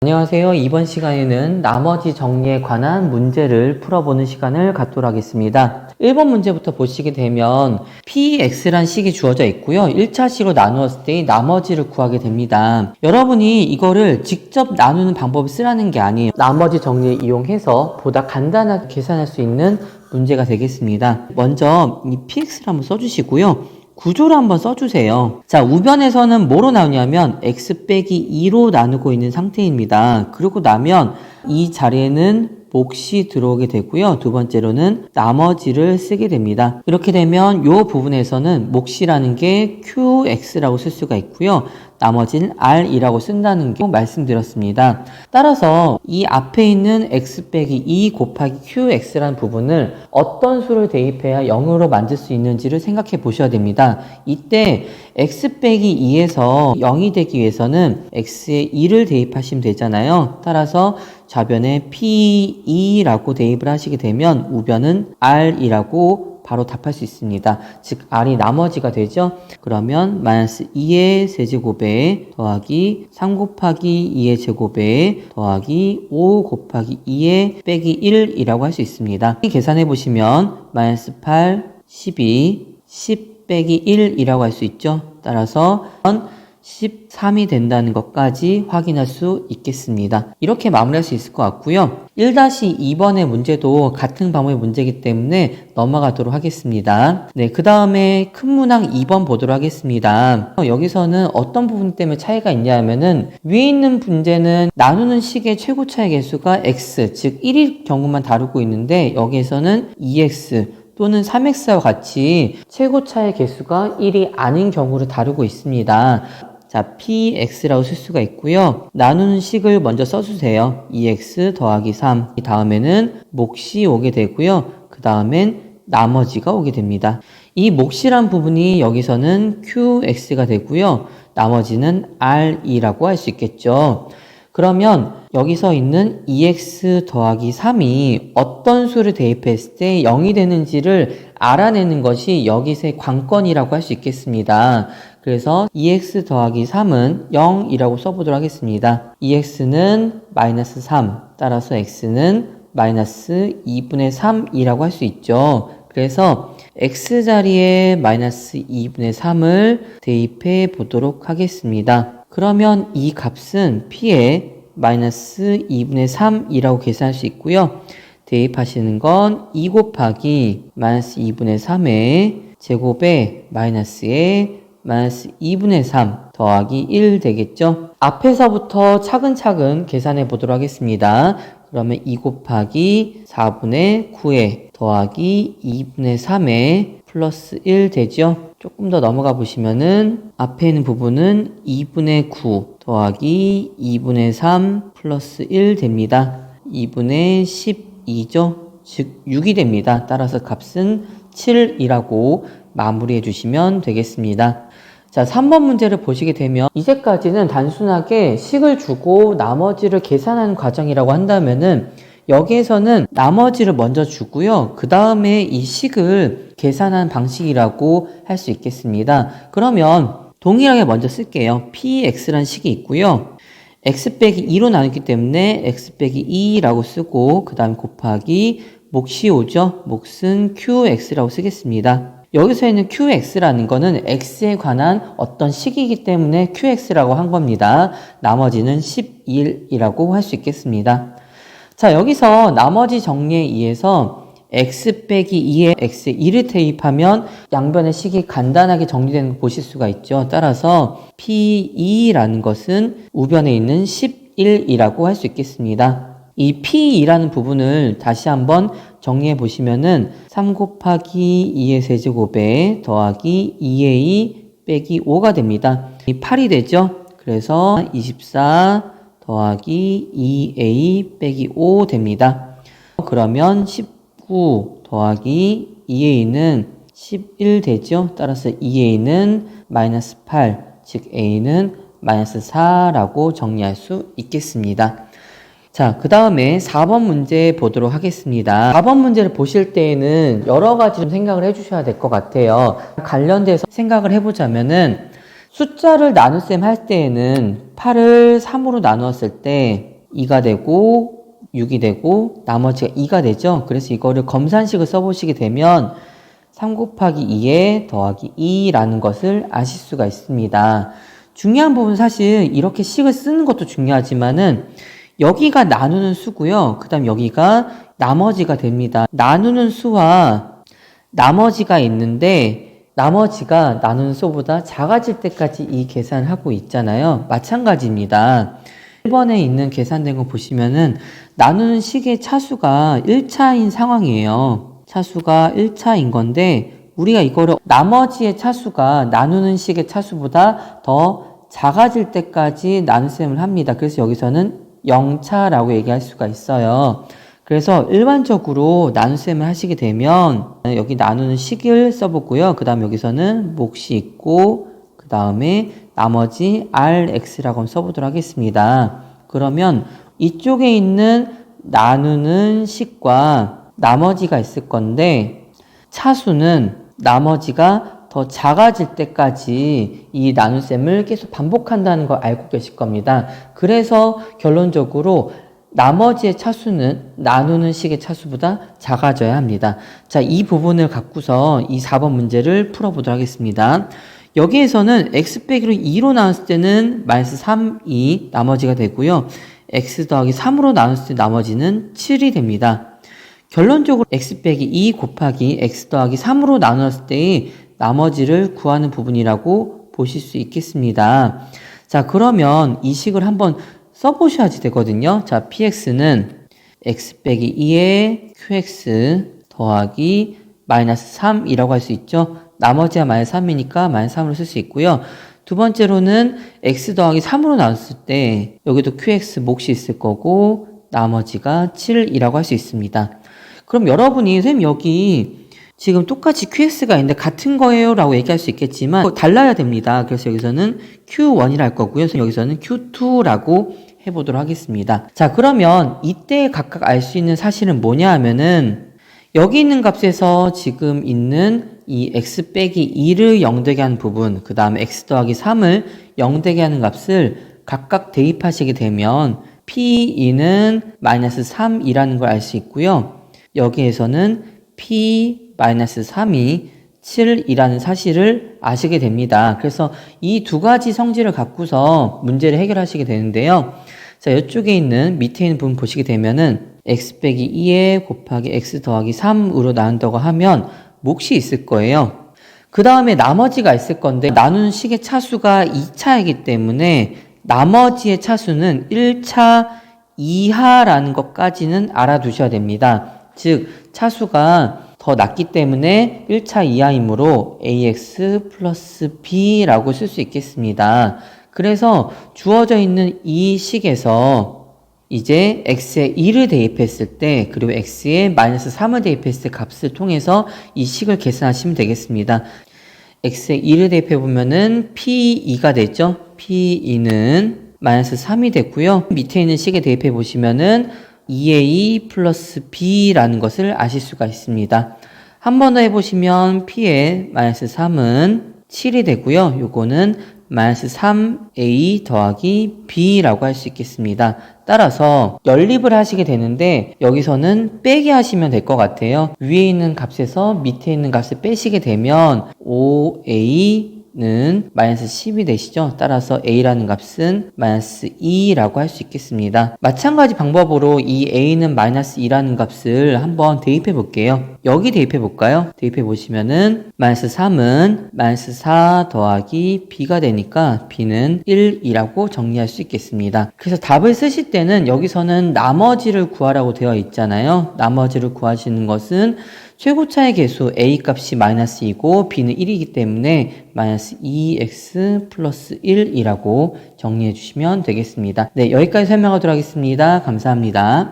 안녕하세요. 이번 시간에는 나머지 정리에 관한 문제를 풀어보는 시간을 갖도록 하겠습니다. 1번 문제부터 보시게 되면 px란 식이 주어져 있고요. 1차식으로 나누었을 때 나머지를 구하게 됩니다. 여러분이 이거를 직접 나누는 방법을 쓰라는 게 아니에요. 나머지 정리를 이용해서 보다 간단하게 계산할 수 있는 문제가 되겠습니다. 먼저 이 px를 한번 써주시고요. 구조를 한번 써주세요. 자, 우변에서는 뭐로 나오냐면 x 빼기 2로 나누고 있는 상태입니다. 그러고 나면 이 자리에는 몫이 들어오게 되고요. 두 번째로는 나머지를 쓰게 됩니다. 이렇게 되면 이 부분에서는 몫이라는 게 qx라고 쓸 수가 있고요. 나머지는 r이라고 쓴다는 게 말씀드렸습니다. 따라서 이 앞에 있는 x 빼기 2 곱하기 qx라는 부분을 어떤 수를 대입해야 0으로 만들 수 있는지를 생각해 보셔야 됩니다. 이때 x 빼기 2에서 0이 되기 위해서는 x에 2를 대입하시면 되잖아요. 따라서 좌변에 p2라고 대입을 하시게 되면 우변은 r이라고 바로 답할 수 있습니다. 즉 r이 나머지가 되죠. 그러면 마이너스 2의 세제곱에 더하기 3 곱하기 2의 제곱에 더하기 5 곱하기 2의 빼기 1이라고 할 수 있습니다. 계산해 보시면 마이너스 8, 12, 10 빼기 1이라고 할 수 있죠. 따라서 13이 된다는 것까지 확인할 수 있겠습니다. 이렇게 마무리할 수 있을 것 같고요. 1-2번의 문제도 같은 방법의 문제이기 때문에 넘어가도록 하겠습니다. 네, 그 다음에 큰 문항 2번 보도록 하겠습니다. 여기서는 어떤 부분 때문에 차이가 있냐면은 위에 있는 문제는 나누는 식의 최고차의 개수가 x, 즉 1일 경우만 다루고 있는데 여기에서는 2x 또는 3x와 같이 최고차의 개수가 1이 아닌 경우를 다루고 있습니다. 자, px라고 쓸 수가 있고요. 나누는 식을 먼저 써주세요. 2x 더하기 3. 이 다음에는 몫이 오게 되고요. 그 다음엔 나머지가 오게 됩니다. 이 몫이란 부분이 여기서는 qx가 되고요. 나머지는 r이라고 할 수 있겠죠. 그러면 여기서 있는 2x 더하기 3이 어떤 수를 대입했을 때 0이 되는지를 알아내는 것이 여기서의 관건이라고 할 수 있겠습니다. 그래서 2x 더하기 3은 0이라고 써보도록 하겠습니다. 2x는 마이너스 3, 따라서 x는 마이너스 2분의 3이라고 할 수 있죠. 그래서 x자리에 마이너스 2분의 3을 대입해 보도록 하겠습니다. 그러면 이 값은 p에 마이너스 2분의 3이라고 계산할 수 있고요. 대입하시는 건 2 곱하기 마이너스 2분의 3의 제곱에 마이너스에 마이너스 2분의 3 더하기 1 되겠죠. 앞에서부터 차근차근 계산해 보도록 하겠습니다. 그러면 2 곱하기 4분의 9에 더하기 2분의 3에 플러스 1 되죠. 조금 더 넘어가 보시면은 앞에 있는 부분은 2분의 9 더하기 2분의 3 플러스 1 됩니다. 2분의 12죠. 즉 6이 됩니다. 따라서 값은 7이라고 마무리해 주시면 되겠습니다. 자, 3번 문제를 보시게 되면 이제까지는 단순하게 식을 주고 나머지를 계산하는 과정이라고 한다면은 여기에서는 나머지를 먼저 주고요. 그 다음에 이 식을 계산한 방식이라고 할 수 있겠습니다. 그러면 동일하게 먼저 쓸게요. px라는 식이 있고요. x 빼기 2로 나누기 때문에 x 빼기 2라고 쓰고 그 다음 곱하기 몫이 오죠. 몫은 qx라고 쓰겠습니다. 여기서 있는 qx라는 거는 x에 관한 어떤 식이기 때문에 qx라고 한 겁니다. 나머지는 11이라고 할 수 있겠습니다. 자, 여기서 나머지 정리에 의해서 x 빼기 2에 x에 2를 대입하면 양변의 식이 간단하게 정리되는 거 보실 수가 있죠. 따라서 p2라는 것은 우변에 있는 11이라고 할 수 있겠습니다. 이 p2라는 부분을 다시 한번 정리해 보시면은 3 곱하기 2의 세제곱에 더하기 2의 2 빼기 5가 됩니다. 이 8이 되죠. 그래서 24 더하기 2a 빼기 5 됩니다. 그러면 19 더하기 2a는 11 되죠. 따라서 2a는 마이너스 8, 즉 a는 마이너스 4라고 정리할 수 있겠습니다. 자, 그 다음에 4번 문제 보도록 하겠습니다. 4번 문제를 보실 때에는 여러 가지 좀 생각을 해주셔야 될 것 같아요. 관련돼서 생각을 해보자면은 숫자를 나눗셈 할 때에는 8을 3으로 나누었을 때 2가 되고 6이 되고 나머지가 2가 되죠. 그래서 이거를 검산식을 써보시게 되면 3 곱하기 2에 더하기 2라는 것을 아실 수가 있습니다. 중요한 부분은 사실 이렇게 식을 쓰는 것도 중요하지만은 여기가 나누는 수고요. 그 다음 여기가 나머지가 됩니다. 나누는 수와 나머지가 있는데 나머지가 나누는 수보다 작아질 때까지 이 계산을 하고 있잖아요. 마찬가지입니다. 1번에 있는 계산된 거 보시면은 나누는 식의 차수가 1차인 상황이에요. 차수가 1차인 건데 우리가 이거를 나머지의 차수가 나누는 식의 차수보다 더 작아질 때까지 나눗셈을 합니다. 그래서 여기서는 0차라고 얘기할 수가 있어요. 그래서 일반적으로 나눗셈을 하시게 되면 여기 나누는 식을 써보고요. 그 다음 여기서는 몫이 있고 그 다음에 나머지 Rx라고 써보도록 하겠습니다. 그러면 이쪽에 있는 나누는 식과 나머지가 있을 건데 차수는 나머지가 더 작아질 때까지 이 나눗셈을 계속 반복한다는 걸 알고 계실 겁니다. 그래서 결론적으로 나머지의 차수는 나누는 식의 차수보다 작아져야 합니다. 자, 이 부분을 갖고서 이 4번 문제를 풀어보도록 하겠습니다. 여기에서는 x 빼기로 2로 나눴을 때는 마이너스 3이 나머지가 되고요. x 더하기 3으로 나눴을 때 나머지는 7이 됩니다. 결론적으로 x 빼기 2 곱하기 x 더하기 3으로 나눴을 때의 나머지를 구하는 부분이라고 보실 수 있겠습니다. 자, 그러면 이 식을 한번 써보셔야지 되거든요. 자, px는 x 빼기 2에 qx 더하기 마이너스 3이라고 할 수 있죠. 나머지가 마이너스 3이니까 마이너스 3으로 쓸 수 있고요. 두 번째로는 x 더하기 3으로 나눴을 때 여기도 qx 몫이 있을 거고 나머지가 7이라고 할 수 있습니다. 그럼 여러분이 선생님 여기 지금 똑같이 qx가 있는데 같은 거예요 라고 얘기할 수 있겠지만 달라야 됩니다. 그래서 여기서는 q1이라 할 거고요. 여기서는 q2라고 해보도록 하겠습니다. 자, 그러면 이때 각각 알 수 있는 사실은 뭐냐 하면은 여기 있는 값에서 지금 있는 이 x 빼기 2를 0되게 하는 부분, 그 다음에 x 더하기 3을 0되게 하는 값을 각각 대입하시게 되면 p2는 마이너스 3이라는 걸 알 수 있고요. 여기에서는 p-3이 7이라는 사실을 아시게 됩니다. 그래서 이 두 가지 성질을 갖고서 문제를 해결하시게 되는데요. 자, 이쪽에 있는 밑에 있는 부분 보시게 되면은 x 빼기 2에 곱하기 x 더하기 3으로 나눈다고 하면 몫이 있을 거예요. 그 다음에 나머지가 있을 건데 나누는 식의 차수가 2차이기 때문에 나머지의 차수는 1차 이하라는 것까지는 알아두셔야 됩니다. 즉 차수가 더 낮기 때문에 1차 이하이므로 ax 플러스 b라고 쓸 수 있겠습니다. 그래서 주어져 있는 이 식에서 이제 x에 2를 대입했을 때 그리고 x에 마이너스 3을 대입했을 때 값을 통해서 이 식을 계산하시면 되겠습니다. x에 2를 대입해보면은 p2가 되죠. p2는 마이너스 3이 됐고요. 밑에 있는 식에 대입해보시면은 2a 플러스 b라는 것을 아실 수가 있습니다. 한 번 더 해보시면 p의 마이너스 3은 7이 되고요. 요거는 마이너스 3a 더하기 b라고 할 수 있겠습니다. 따라서 연립을 하시게 되는데 여기서는 빼기 하시면 될 것 같아요. 위에 있는 값에서 밑에 있는 값을 빼시게 되면 5a는 마이너스 10이 되시죠. 따라서 a라는 값은 마이너스 2라고 할 수 있겠습니다. 마찬가지 방법으로 이 a는 마이너스 2라는 값을 한번 대입해 볼게요. 여기 대입해 볼까요? 대입해 보시면은 마이너스 3은 마이너스 4 더하기 b가 되니까 b는 1이라고 정리할 수 있겠습니다. 그래서 답을 쓰실 때는 여기서는 나머지를 구하라고 되어 있잖아요. 나머지를 구하시는 것은 최고차의 개수 a 값이 마이너스 2고 b는 1이기 때문에 마이너스 2x 플러스 1이라고 정리해 주시면 되겠습니다. 네, 여기까지 설명하도록 하겠습니다. 감사합니다.